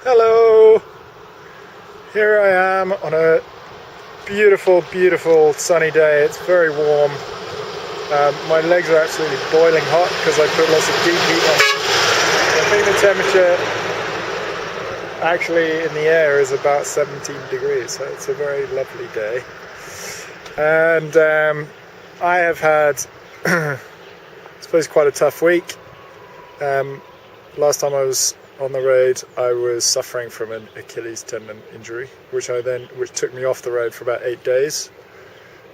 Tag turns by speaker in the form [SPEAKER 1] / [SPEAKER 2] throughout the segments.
[SPEAKER 1] Hello! Here I am on a beautiful, beautiful sunny day. It's very warm. My legs are absolutely boiling hot because I put lots of deep heat on. I think the temperature actually in the air is about 17 degrees, so it's a very lovely day. And I have had, I suppose, quite a tough week. Last time I was on the road, I was suffering from an Achilles tendon injury, which took me off the road for about 8 days,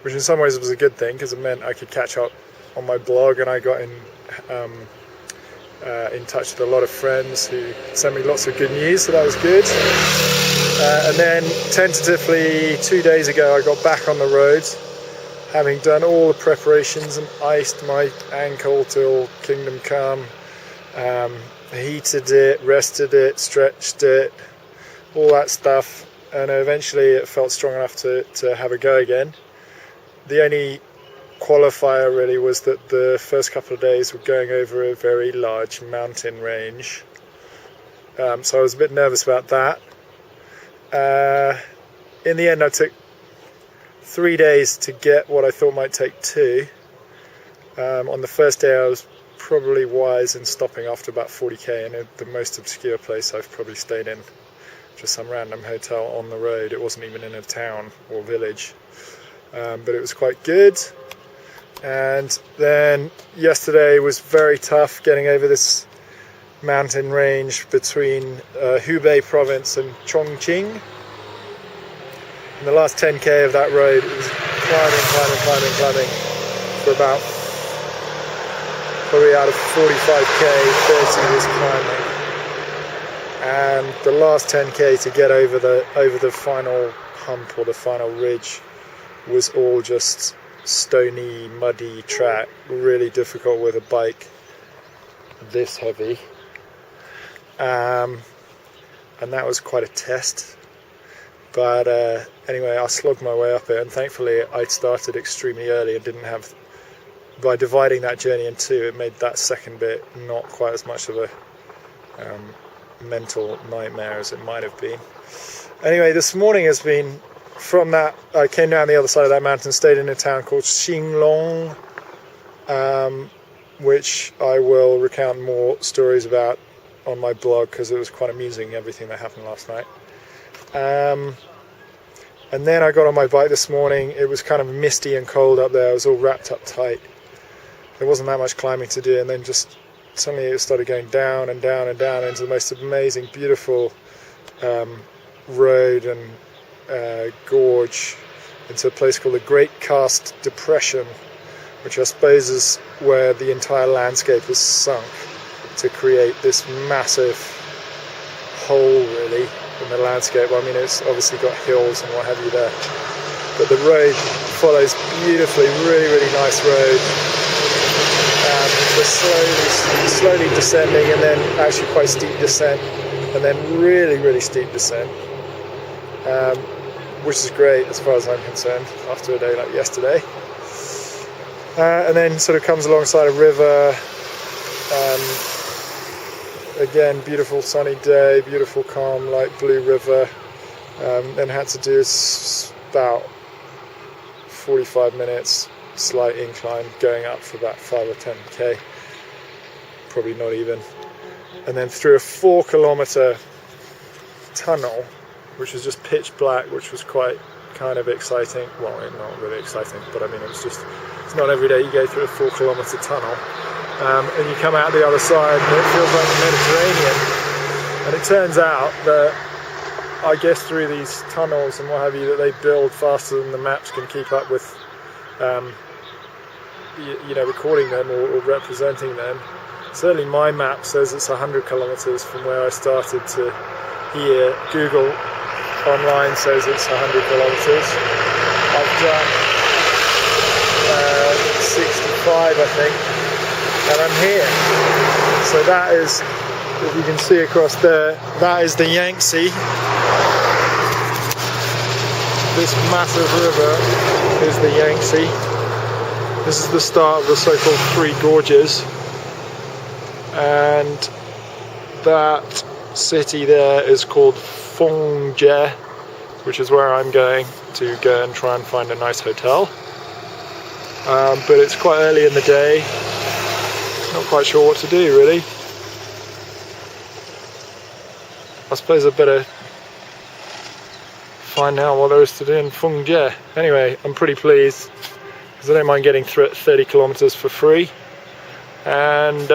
[SPEAKER 1] which in some ways was a good thing because it meant I could catch up on my blog, and I got in touch with a lot of friends who sent me lots of good news, so that was good. And then tentatively 2 days ago, I got back on the road, having done all the preparations and iced my ankle till kingdom come. Heated it, rested it, stretched it, all that stuff, and eventually it felt strong enough to have a go again. The only qualifier really was that the first couple of days were going over a very large mountain range, so I was a bit nervous about that. In the end, I took 3 days to get what I thought might take 2. On the first day I was probably wise in stopping after about 40k in the most obscure place I've probably stayed in, just some random hotel on the road. It wasn't even in a town or village, but it was quite good. And then yesterday was very tough, getting over this mountain range between Hubei province and Chongqing. In the last 10k of that road, it was climbing for about, probably out of 45k, 30 was climbing, and the last 10k to get over the final hump or the final ridge was all just stony, muddy track, really difficult with a bike this heavy, and that was quite a test. But anyway, I slogged my way up it, and thankfully I started extremely early and didn't have. By dividing that journey in 2, it made that second bit not quite as much of a mental nightmare as it might have been. Anyway, this morning has been, from that, I came down the other side of that mountain, stayed in a town called Xi'an, which I will recount more stories about on my blog because it was quite amusing, everything that happened last night. And then I got on my bike this morning. It was kind of misty and cold up there. I was all wrapped up tight. There wasn't that much climbing to do, and then just suddenly it started going down and down and down into the most amazing, beautiful road and gorge into a place called the Great Karst Depression, which I suppose is where the entire landscape is sunk to create this massive hole, really, in the landscape. I mean, it's obviously got hills and what have you there, but the road follows beautifully, really, really nice road. Just slowly descending, and then actually quite steep descent, and then really, really steep descent, which is great as far as I'm concerned after a day like yesterday. And then sort of comes alongside a river. Again, beautiful sunny day, beautiful calm light blue river. Then had to do about 45 minutes slight incline going up for about 5 or 10k, probably not even, and then through a 4-kilometer tunnel which was just pitch black, which was quite kind of exciting. Well, not really exciting, but I mean, it's not every day you go through a 4-kilometer tunnel, and you come out the other side and it feels like the Mediterranean. And it turns out that I guess through these tunnels and what have you, that they build faster than the maps can keep up with recording them or representing them. Certainly my map says it's 100 kilometers from where I started to here. Google online says it's 100 kilometers. I've done 65, I think, and I'm here. So that is, as you can see across there, that is the Yangtze. This massive river is the Yangtze. This is the start of the so-called Three Gorges, and that city there is called Fengjie, which is where I'm going to go and try and find a nice hotel. But it's quite early in the day, not quite sure what to do really. I suppose I'd better find out what there is to do in Fengjie. Anyway, I'm pretty pleased because I don't mind getting through 30 kilometers for free, and